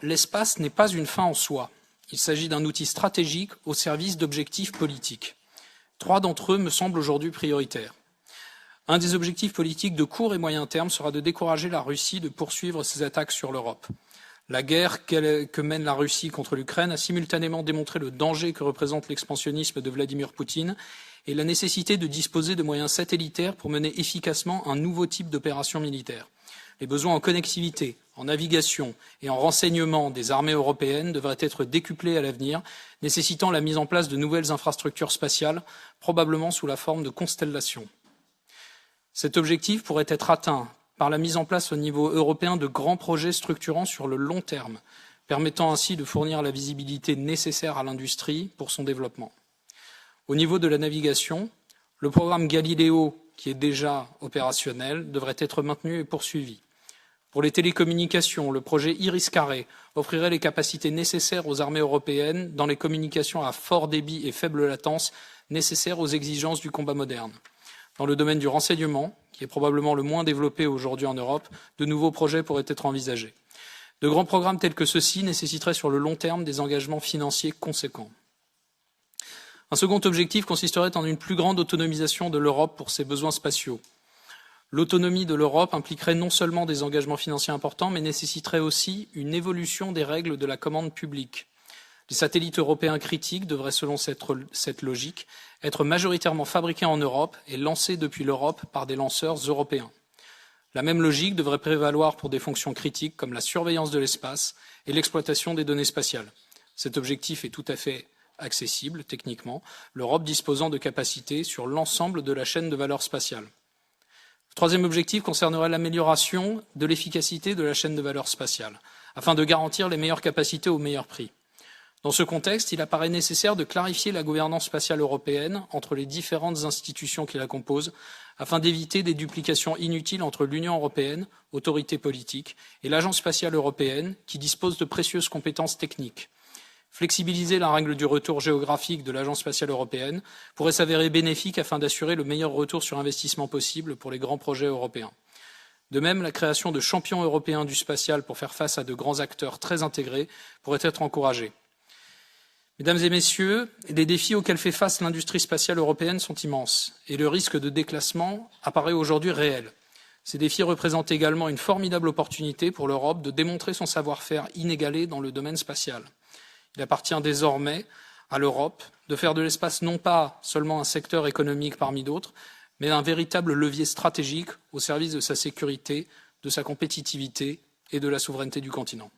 l'espace n'est pas une fin en soi. Il s'agit d'un outil stratégique au service d'objectifs politiques. 3 d'entre eux me semblent aujourd'hui prioritaires. Un des objectifs politiques de court et moyen terme sera de décourager la Russie de poursuivre ses attaques sur l'Europe. La guerre que mène la Russie contre l'Ukraine a simultanément démontré le danger que représente l'expansionnisme de Vladimir Poutine et la nécessité de disposer de moyens satellitaires pour mener efficacement un nouveau type d'opération militaire. Les besoins en connectivité, en navigation et en renseignement des armées européennes devraient être décuplés à l'avenir, nécessitant la mise en place de nouvelles infrastructures spatiales, probablement sous la forme de constellations. Cet objectif pourrait être atteint par la mise en place au niveau européen de grands projets structurants sur le long terme, permettant ainsi de fournir la visibilité nécessaire à l'industrie pour son développement. Au niveau de la navigation, le programme Galileo, qui est déjà opérationnel, devrait être maintenu et poursuivi. Pour les télécommunications, le projet Iris-Carré offrirait les capacités nécessaires aux armées européennes dans les communications à fort débit et faible latence nécessaires aux exigences du combat moderne. Dans le domaine du renseignement, qui est probablement le moins développé aujourd'hui en Europe, de nouveaux projets pourraient être envisagés. De grands programmes tels que ceux-ci nécessiteraient sur le long terme des engagements financiers conséquents. Un second objectif consisterait en une plus grande autonomisation de l'Europe pour ses besoins spatiaux. L'autonomie de l'Europe impliquerait non seulement des engagements financiers importants, mais nécessiterait aussi une évolution des règles de la commande publique. Les satellites européens critiques devraient, selon cette logique, être majoritairement fabriqués en Europe et lancés depuis l'Europe par des lanceurs européens. La même logique devrait prévaloir pour des fonctions critiques comme la surveillance de l'espace et l'exploitation des données spatiales. Cet objectif est tout à fait accessible techniquement, l'Europe disposant de capacités sur l'ensemble de la chaîne de valeur spatiale. Le troisième objectif concernerait l'amélioration de l'efficacité de la chaîne de valeur spatiale, afin de garantir les meilleures capacités au meilleur prix. Dans ce contexte, il apparaît nécessaire de clarifier la gouvernance spatiale européenne entre les différentes institutions qui la composent, afin d'éviter des duplications inutiles entre l'Union européenne, autorité politique, et l'Agence spatiale européenne, qui dispose de précieuses compétences techniques. Flexibiliser la règle du retour géographique de l'Agence spatiale européenne pourrait s'avérer bénéfique afin d'assurer le meilleur retour sur investissement possible pour les grands projets européens. De même, la création de champions européens du spatial pour faire face à de grands acteurs très intégrés pourrait être encouragée. Mesdames et messieurs, les défis auxquels fait face l'industrie spatiale européenne sont immenses et le risque de déclassement apparaît aujourd'hui réel. Ces défis représentent également une formidable opportunité pour l'Europe de démontrer son savoir-faire inégalé dans le domaine spatial. Il appartient désormais à l'Europe de faire de l'espace non pas seulement un secteur économique parmi d'autres, mais un véritable levier stratégique au service de sa sécurité, de sa compétitivité et de la souveraineté du continent.